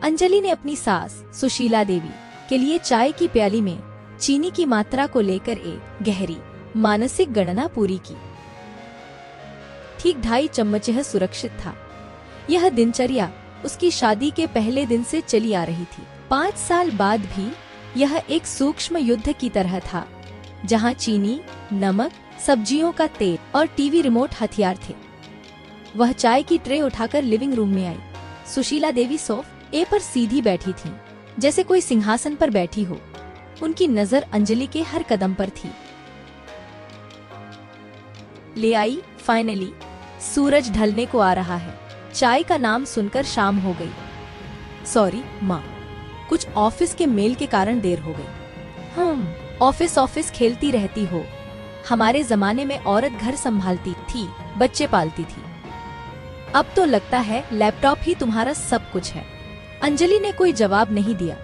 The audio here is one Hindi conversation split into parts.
अंजलि ने अपनी सास सुशीला देवी के लिए चाय की प्याली में चीनी की मात्रा को लेकर एक गहरी मानसिक गणना पूरी की। ठीक 2.5 चम्मच यह सुरक्षित था। यह दिनचर्या उसकी शादी के पहले दिन से चली आ रही थी। 5 साल बाद भी यह एक सूक्ष्म युद्ध की तरह था, जहां चीनी, नमक, सब्जियों का तेल और टीवी रिमोट हथियार थे। वह चाय की ट्रे उठाकर लिविंग रूम में आई। सुशीला देवी सोफे पर सीधी बैठी थीं, जैसे कोई सिंहासन पर बैठी हो। उनकी नजर अंजलि के हर कदम पर थी। ले आई, फाइनली सूरज ढलने को आ रहा है। चाय का नाम सुनकर शाम हो गई। सॉरी माँ, कुछ ऑफिस के मेल के कारण देर हो गई। ऑफिस खेलती रहती हो। हमारे जमाने में औरत घर संभालती थी, बच्चे पालती थी। अब तो लगता है लैपटॉप ही तुम्हारा सब कुछ है। अंजलि ने कोई जवाब नहीं दिया।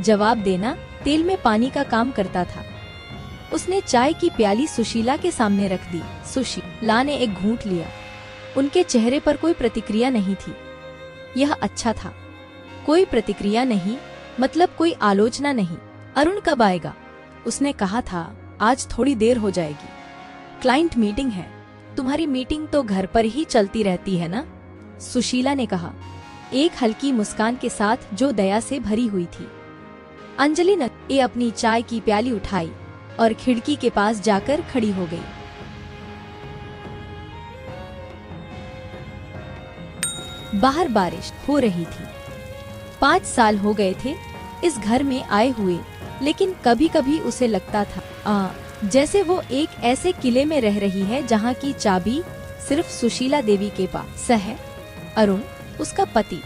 जवाब देना तेल में पानी का काम करता था। उसने चाय की प्याली सुशीला के सामने रख दी। सुशीला ने एक घूंट लिया। उनके चेहरे पर कोई प्रतिक्रिया नहीं थी। यह अच्छा था। कोई प्रतिक्रिया नहीं, मतलब कोई आलोचना नहीं। अरुण कब आएगा? उसने कहा था आज थोड़ी देर हो जाएगी। क्लाइंट मीटिंग है। तुम्हारी मीटिंग तो घर पर ही चलती रहती है ना? सुशीला ने कहा, एक हल्की मुस्कान के साथ जो दया से भरी हुई थी। अंजलि ने अपनी चाय की प्याली उठाई और खिड़की के पास जाकर खड़ी हो गई। बाहर बारिश हो रही थी। 5 साल हो गए थे इस घर में आए हुए, लेकिन कभी कभी उसे लगता था जैसे वो एक ऐसे किले में रह रही है जहाँ की चाबी सिर्फ सुशीला देवी के पास है। अरुण, उसका पति,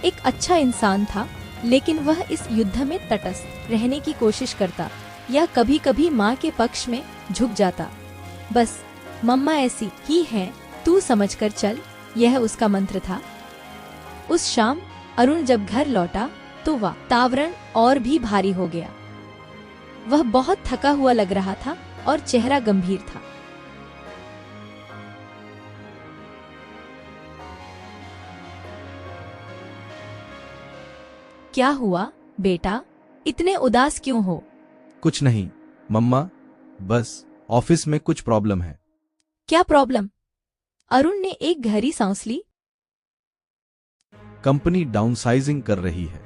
एक अच्छा इंसान था, लेकिन वह इस युद्ध में तटस्थ रहने की कोशिश करता या कभी कभी माँ के पक्ष में झुक जाता। बस मम्मा ऐसी ही है, तू समझकर चल, यह उसका मंत्र था। उस शाम अरुण जब घर लौटा तो वातावरण और भी भारी हो गया। वह बहुत थका हुआ लग रहा था और चेहरा गंभीर था। क्या हुआ बेटा, इतने उदास क्यों हो? कुछ नहीं मम्मा, बस ऑफिस में कुछ प्रॉब्लम है। क्या प्रॉब्लम? अरुण ने एक गहरी सांस ली। कंपनी डाउनसाइजिंग कर रही है।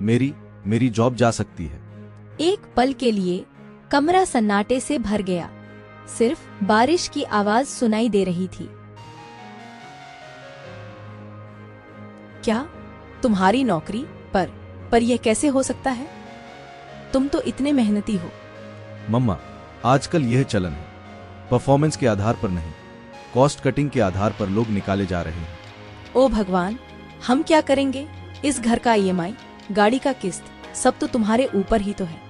मेरी जॉब जा सकती है। एक पल के लिए कमरा सन्नाटे से भर गया। सिर्फ बारिश की आवाज सुनाई दे रही थी। क्या तुम्हारी नौकरी पर यह कैसे हो सकता है? तुम तो इतने मेहनती हो। मम्मा, आजकल यह चलन है। परफॉर्मेंस के आधार पर नहीं, कॉस्ट कटिंग के आधार पर लोग निकाले जा रहे हैं। ओ भगवान, हम क्या करेंगे? इस घर का EMI, गाड़ी का किस्त, सब तो तुम्हारे ऊपर ही तो है।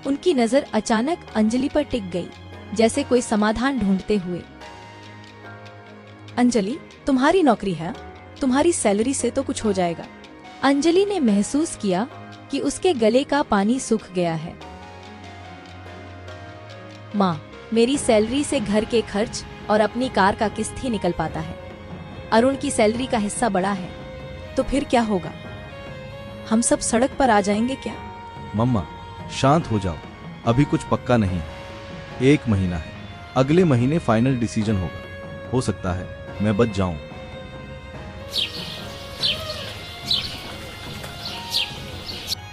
उनकी नजर अचानक अंजलि पर टिक गई, जैसे कोई समाधान ढूंढते हुए। अंजलि, तुम्हारी नौकरी है, तुम्हारी सैलरी से तो कुछ हो जाएगा। अंजलि ने महसूस किया कि उसके गले का पानी सूख गया है। माँ, मेरी सैलरी से घर के खर्च और अपनी कार का किस्त ही निकल पाता है। अरुण की सैलरी का हिस्सा बड़ा है, तो फिर क्या होगा? हम सब सड़क पर आ जाएंगे क्या? मम्मा, शांत हो जाओ। अभी कुछ पक्का नहीं है। 1 महीना है, अगले महीने फाइनल डिसीजन होगा। हो सकता है मैं बच जाऊं।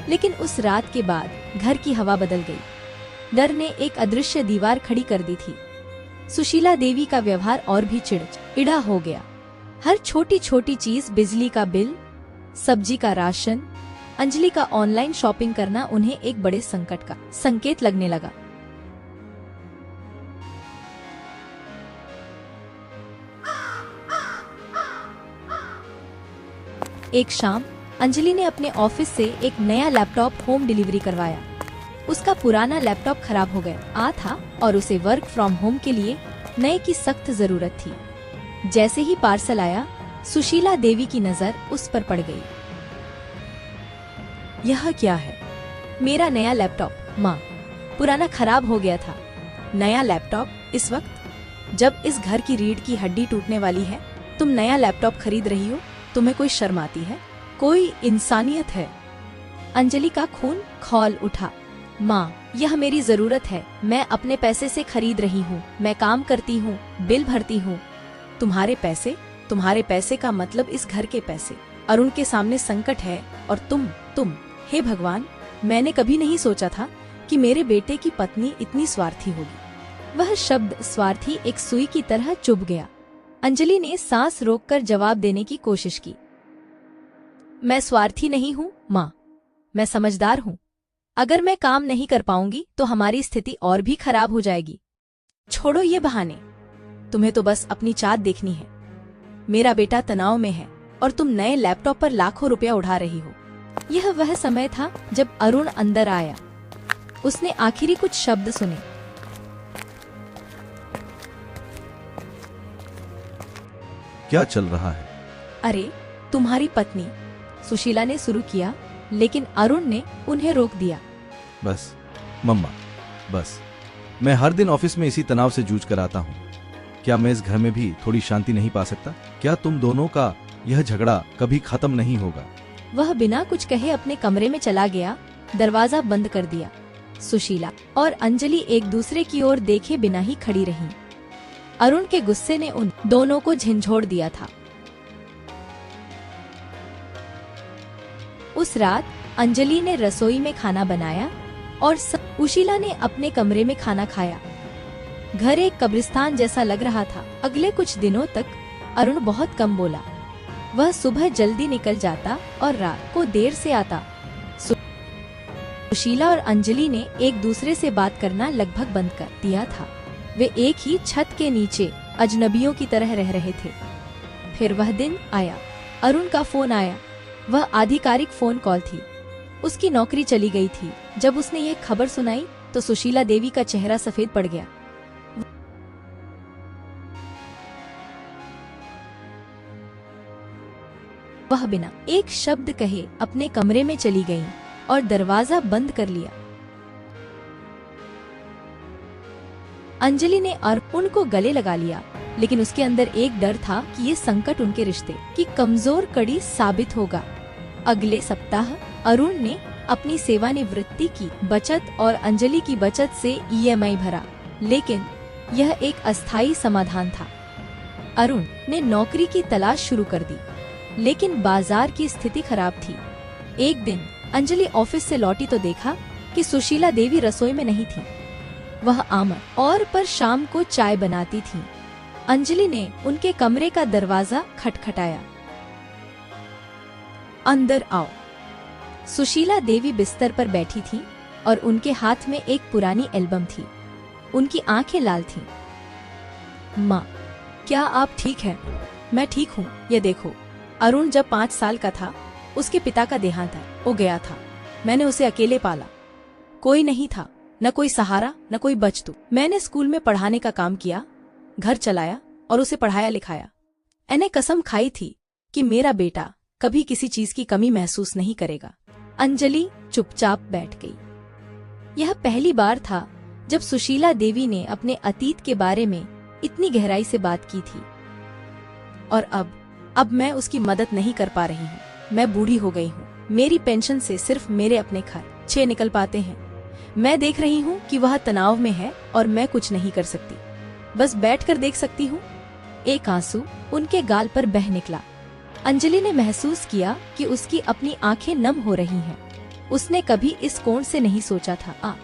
लेकिन उस रात के बाद घर की हवा बदल गई। डर ने एक अदृश्य दीवार खड़ी कर दी थी। सुशीला देवी का व्यवहार और भी चिड़चिड़ा हो गया। हर छोटी छोटी चीज, बिजली का बिल, सब्जी का राशन, अंजलि का ऑनलाइन शॉपिंग करना उन्हें एक बड़े संकट का संकेत लगने लगा। एक शाम अंजलि ने अपने ऑफिस से एक नया लैपटॉप होम डिलीवरी करवाया। उसका पुराना लैपटॉप खराब हो गया था और उसे वर्क फ्रॉम होम के लिए नए की सख्त जरूरत थी। जैसे ही पार्सल आया, सुशीला देवी की नजर उस पर पड़ गई। यह क्या है? मेरा नया लैपटॉप। माँ, पुराना खराब हो गया था। नया लैपटॉप इस वक्त, जब इस घर की रीढ़ की हड्डी टूटने वाली है? तुम नया लैपटॉप खरीद रही हो? तुम्हें कोई शर्म आती है? कोई इंसानियत है। अंजलि का खून खौल उठा। माँ, यह मेरी जरूरत है। मैं अपने पैसे से खरीद रही हूँ। मैं काम करती हूँ, बिल भरती हूँ। तुम्हारे पैसे? तुम्हारे पैसे का मतलब इस घर के पैसे। अरुण के सामने संकट है और तुम। हे भगवान, मैंने कभी नहीं सोचा था कि मेरे बेटे की पत्नी इतनी स्वार्थी होगी। वह शब्द स्वार्थी एक सुई की तरह चुभ गया। अंजलि ने सांस रोककर जवाब देने की कोशिश की। मैं स्वार्थी नहीं हूँ माँ, मैं समझदार हूँ। अगर मैं काम नहीं कर पाऊंगी तो हमारी स्थिति और भी खराब हो जाएगी। छोड़ो ये बहाने, तुम्हें तो बस अपनी चाट देखनी है। मेरा बेटा तनाव में है और तुम नए लैपटॉप पर लाखों रुपया उड़ा रही हो। यह वह समय था जब अरुण अंदर आया। उसने आखिरी कुछ शब्द सुने। क्या चल रहा है? अरे, तुम्हारी पत्नी, सुशीला ने शुरू किया, लेकिन अरुण ने उन्हें रोक दिया। बस मम्मा, बस। मैं हर दिन ऑफिस में इसी तनाव से जूझ कर आता हूँ। क्या मैं इस घर में भी थोड़ी शांति नहीं पा सकता? क्या तुम दोनों का यह झगड़ा कभी खत्म नहीं होगा? वह बिना कुछ कहे अपने कमरे में चला गया, दरवाजा बंद कर दिया। सुशीला और अंजलि एक दूसरे की ओर देखे बिना ही खड़ी रहीं। अरुण के गुस्से ने उन दोनों को झंझोड़ दिया था। उस रात अंजलि ने रसोई में खाना बनाया और सुशीला ने अपने कमरे में खाना खाया। घर एक कब्रिस्तान जैसा लग रहा था। अगले कुछ दिनों तक अरुण बहुत कम बोला। वह सुबह जल्दी निकल जाता और रात को देर से आता। सुशीला और अंजलि ने एक दूसरे से बात करना लगभग बंद कर दिया था। वे एक ही छत के नीचे अजनबियों की तरह रह रहे थे। फिर वह दिन आया। अरुण का फोन आया। वह आधिकारिक फोन कॉल थी। उसकी नौकरी चली गई थी। जब उसने ये खबर सुनाई तो सुशीला देवी का चेहरा सफेद पड़ गया। वह बिना एक शब्द कहे अपने कमरे में चली गई और दरवाजा बंद कर लिया। अंजलि ने अरुण को गले लगा लिया, लेकिन उसके अंदर एक डर था कि ये संकट उनके रिश्ते की कमजोर कड़ी साबित होगा। अगले सप्ताह अरुण ने अपनी सेवानिवृत्ति की बचत और अंजलि की बचत से EMI भरा, लेकिन यह एक अस्थायी समाधान था। अरुण ने नौकरी की तलाश शुरू कर दी, लेकिन बाजार की स्थिति खराब थी। एक दिन अंजलि ऑफिस से लौटी तो देखा कि सुशीला देवी रसोई में नहीं थी। वह आम और पर शाम को चाय बनाती थी। अंजलि ने उनके कमरे का दरवाजा खटखटाया। अंदर आओ। सुशीला देवी बिस्तर पर बैठी थी और उनके हाथ में एक पुरानी एल्बम थी। उनकी आंखें लाल थीं। माँ, क्या आप ठीक हैं? मैं ठीक हूँ। ये देखो, अरुण जब 5 साल का था उसके पिता का देहांत हो गया था। मैंने उसे अकेले पाला। कोई नहीं था, न कोई सहारा, न कोई बचतू। मैंने स्कूल में पढ़ाने का काम किया, घर चलाया और उसे पढ़ाया लिखाया। मैंने कसम खाई थी कि मेरा बेटा कभी किसी चीज की कमी महसूस नहीं करेगा। अंजलि चुपचाप बैठ गई। यह पहली बार था जब सुशीला देवी ने अपने अतीत के बारे में इतनी गहराई से बात की थी। और अब मैं उसकी मदद नहीं कर पा रही हूँ। मैं बूढ़ी हो गई हूँ। मेरी पेंशन से सिर्फ मेरे अपने खर्चे निकल पाते हैं। मैं देख रही हूँ कि वह तनाव में है और मैं कुछ नहीं कर सकती, बस बैठकर देख सकती हूँ। एक आंसू उनके गाल पर बह निकला। अंजलि ने महसूस किया कि उसकी अपनी आंखें नम हो रही हैं। उसने कभी इस कोण से नहीं सोचा था।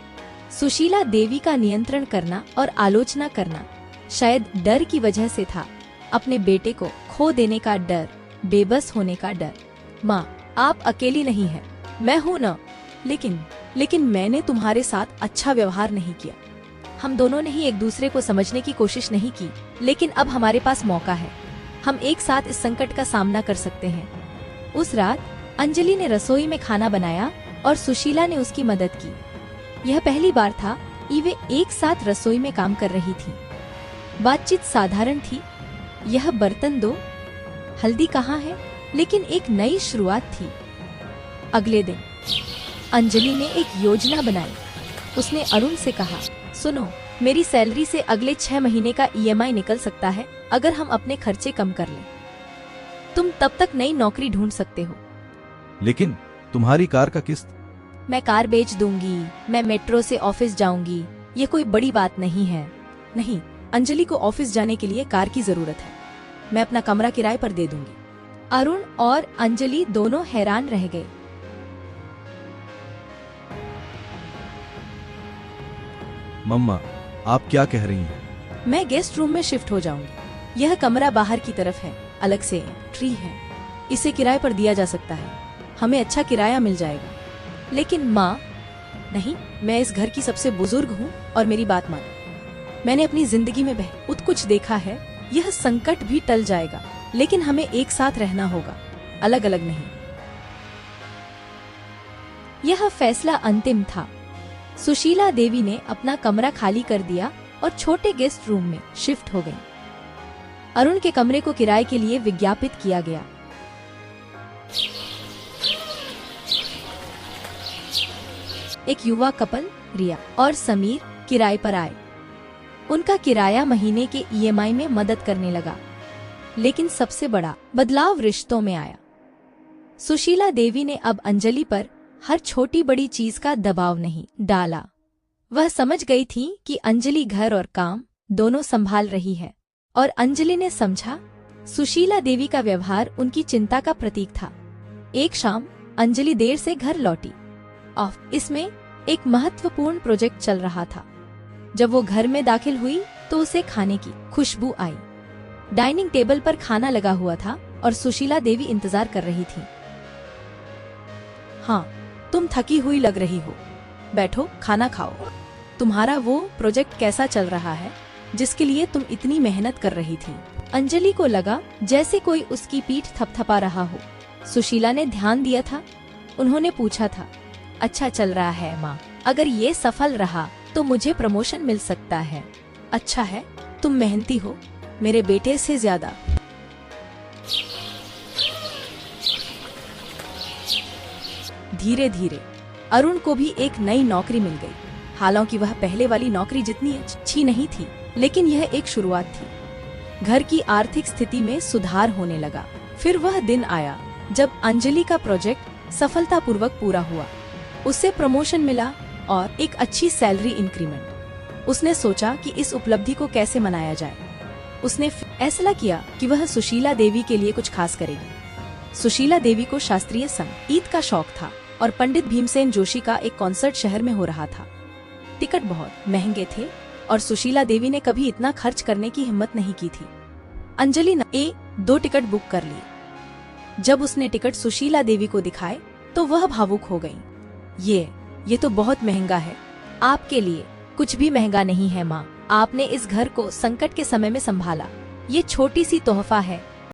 सुशीला देवी का नियंत्रण करना और आलोचना करना शायद डर की वजह से था। अपने बेटे को खो देने का डर, बेबस होने का डर। माँ, आप अकेली नहीं हैं, मैं हूँ न। लेकिन मैंने तुम्हारे साथ अच्छा व्यवहार नहीं किया। हम दोनों ने ही एक दूसरे को समझने की कोशिश नहीं की, लेकिन अब हमारे पास मौका है। हम एक साथ इस संकट का सामना कर सकते हैं। उस रात अंजलि ने रसोई में खाना बनाया और सुशीला ने उसकी मदद की। यह पहली बार था कि वे एक साथ रसोई में काम कर रही थी। बातचीत साधारण थी। यह बर्तन दो, हल्दी कहाँ है, लेकिन एक नई शुरुआत थी। अगले दिन अंजलि ने एक योजना बनाई। उसने अरुण से कहा, सुनो, मेरी सैलरी से अगले 6 महीने का EMI निकल सकता है अगर हम अपने खर्चे कम कर लें। तुम तब तक नई नौकरी ढूंढ सकते हो। लेकिन तुम्हारी कार का किस्त? मैं कार बेच दूंगी, मैं मेट्रो से ऑफिस जाऊंगी, ये कोई बड़ी बात नहीं है। नहीं, अंजलि को ऑफिस जाने के लिए कार की जरूरत है, मैं अपना कमरा किराए पर दे दूंगी। अरुण और अंजलि दोनों हैरान रह गए। मम्मा, आप क्या कह रही हैं? मैं गेस्ट रूम में शिफ्ट हो जाऊंगी। यह कमरा बाहर की तरफ है, अलग से ट्री है, इसे किराए पर दिया जा सकता है, हमें अच्छा किराया मिल जाएगा। लेकिन माँ, नहीं, मैं इस घर की सबसे बुजुर्ग हूँ और मेरी बात मानो। मैंने अपनी जिंदगी में बहुत कुछ देखा है, यह संकट भी टल जाएगा, लेकिन हमें एक साथ रहना होगा, अलग अलग नहीं। यह फैसला अंतिम था। सुशीला देवी ने अपना कमरा खाली कर दिया और छोटे गेस्ट रूम में शिफ्ट हो गई। अरुण के कमरे को किराए के लिए विज्ञापित किया गया। एक युवा कपल रिया और समीर किराए पर आए। उनका किराया महीने के ईएमआई में मदद करने लगा। लेकिन सबसे बड़ा बदलाव रिश्तों में आया। सुशीला देवी ने अब अंजलि पर हर छोटी बड़ी चीज का दबाव नहीं डाला। वह समझ गई थी कि अंजलि घर और काम दोनों संभाल रही है, और अंजलि ने समझा सुशीला देवी का व्यवहार उनकी चिंता का प्रतीक था। एक शाम अंजलि देर से घर लौटी। ऑफिस में एक महत्वपूर्ण प्रोजेक्ट चल रहा था। जब वो घर में दाखिल हुई तो उसे खाने की खुशबू आई। डाइनिंग टेबल पर खाना लगा हुआ था और सुशीला देवी इंतजार कर रही थी। हाँ, तुम थकी हुई लग रही हो, बैठो खाना खाओ। तुम्हारा वो प्रोजेक्ट कैसा चल रहा है जिसके लिए तुम इतनी मेहनत कर रही थी? अंजलि को लगा जैसे कोई उसकी पीठ थपथपा रहा हो। सुशीला ने ध्यान दिया था। उन्होंने पूछा था, अच्छा चल रहा है माँ, अगर ये सफल रहा तो मुझे प्रमोशन मिल सकता है। अच्छा है, तुम मेहनती हो, मेरे बेटे से ज्यादा। धीरे धीरे अरुण को भी एक नई नौकरी मिल गई। हालांकि वह पहले वाली नौकरी जितनी अच्छी नहीं थी, लेकिन यह एक शुरुआत थी। घर की आर्थिक स्थिति में सुधार होने लगा। फिर वह दिन आया जब अंजलि का प्रोजेक्ट सफलतापूर्वक पूरा हुआ। उसे प्रमोशन मिला और एक अच्छी सैलरी इंक्रीमेंट। उसने सोचा कि इस उपलब्धि को कैसे मनाया जाए। उसने फैसला किया कि वह सुशीला देवी के लिए कुछ खास करेगी। सुशीला देवी को शास्त्रीय संगीत का शौक था और पंडित भीमसेन जोशी का एक कॉन्सर्ट शहर में हो रहा था। टिकट बहुत महंगे थे और सुशीला देवी ने कभी इतना खर्च करने की हिम्मत नहीं की थी। अंजलि ने 2 टिकट बुक कर लिए। जब उसने टिकट सुशीला देवी को दिखाए तो वह भावुक हो गई। ये तो बहुत महंगा है। आपके लिए कुछ भी महंगा नहीं है माँ। आपने इस घर को संकट के समय में संभाला। ये छोटी सी तोहफा है